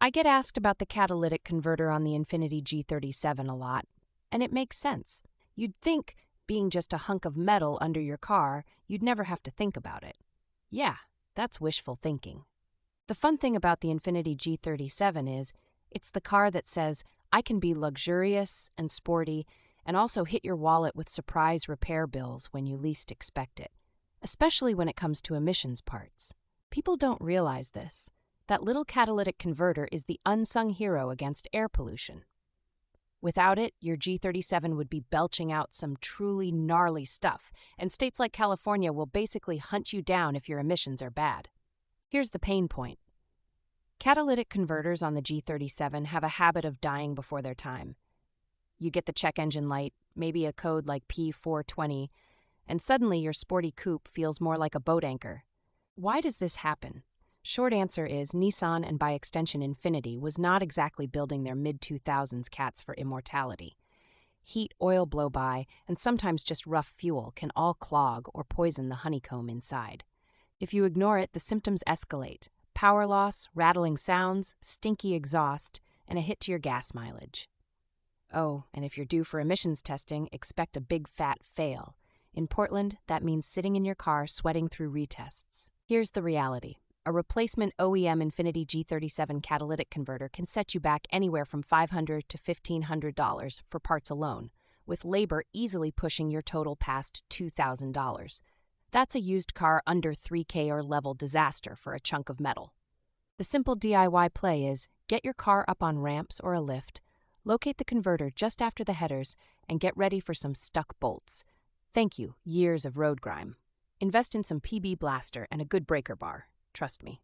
I get asked about the catalytic converter on the Infiniti G37 a lot, and it makes sense. You'd think, being just a hunk of metal under your car, you'd never have to think about it. Yeah, that's wishful thinking. The fun thing about the Infiniti G37 is, it's the car that says, I can be luxurious and sporty, and also hit your wallet with surprise repair bills when you least expect it, especially when it comes to emissions parts. People don't realize this. That little catalytic converter is the unsung hero against air pollution. Without it, your G37 would be belching out some truly gnarly stuff, and states like California will basically hunt you down if your emissions are bad. Here's the pain point. Catalytic converters on the G37 have a habit of dying before their time. You get the check engine light, maybe a code like P420, and suddenly your sporty coupe feels more like a boat anchor. Why does this happen? Short answer is Nissan, and by extension Infiniti, was not exactly building their mid-2000s cats for immortality. Heat, oil blow-by, and sometimes just rough fuel can all clog or poison the honeycomb inside. If you ignore it, the symptoms escalate. Power loss, rattling sounds, stinky exhaust, and a hit to your gas mileage. Oh, and if you're due for emissions testing, expect a big fat fail. In Portland, that means sitting in your car sweating through retests. Here's the reality. A replacement OEM Infiniti G37 catalytic converter can set you back anywhere from $500 to $1,500 for parts alone, with labor easily pushing your total past $2,000. That's a used car under $3K or level disaster for a chunk of metal. The simple DIY play is get your car up on ramps or a lift, locate the converter just after the headers, and get ready for some stuck bolts. Thank you, years of road grime. Invest in some PB Blaster and a good breaker bar. Trust me.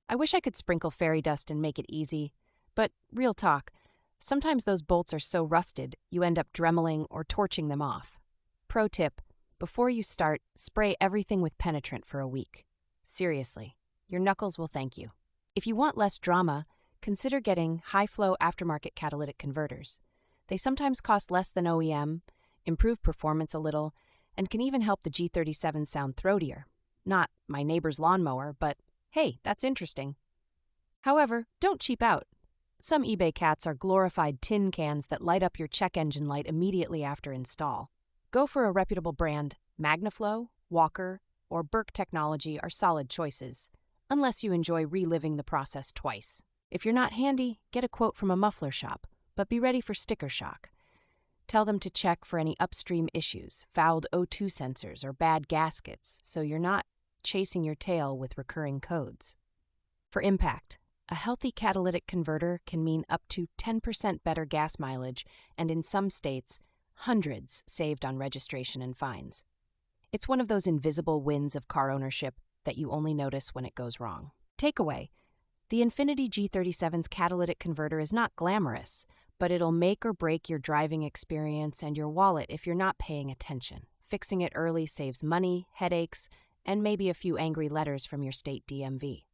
I wish I could sprinkle fairy dust and make it easy, but real talk, sometimes those bolts are so rusted you end up dremeling or torching them off. Pro tip, before you start, spray everything with penetrant for a week. Seriously, your knuckles will thank you. If you want less drama, consider getting high-flow aftermarket catalytic converters. They sometimes cost less than OEM, improve performance a little, and can even help the G37 sound throatier. Not my neighbor's lawnmower, but hey, that's interesting. However, don't cheap out. Some eBay cats are glorified tin cans that light up your check engine light immediately after install. Go for a reputable brand. MagnaFlow, Walker, or Burke Technology are solid choices, unless you enjoy reliving the process twice. If you're not handy, get a quote from a muffler shop, but be ready for sticker shock. Tell them to check for any upstream issues, fouled O2 sensors, or bad gaskets, so you're not chasing your tail with recurring codes. For impact, a healthy catalytic converter can mean up to 10% better gas mileage, and in some states, hundreds saved on registration and fines. It's one of those invisible wins of car ownership that you only notice when it goes wrong. Takeaway: the Infiniti G37's catalytic converter is not glamorous, but it'll make or break your driving experience and your wallet if you're not paying attention. Fixing it early saves money, headaches, and maybe a few angry letters from your state DMV.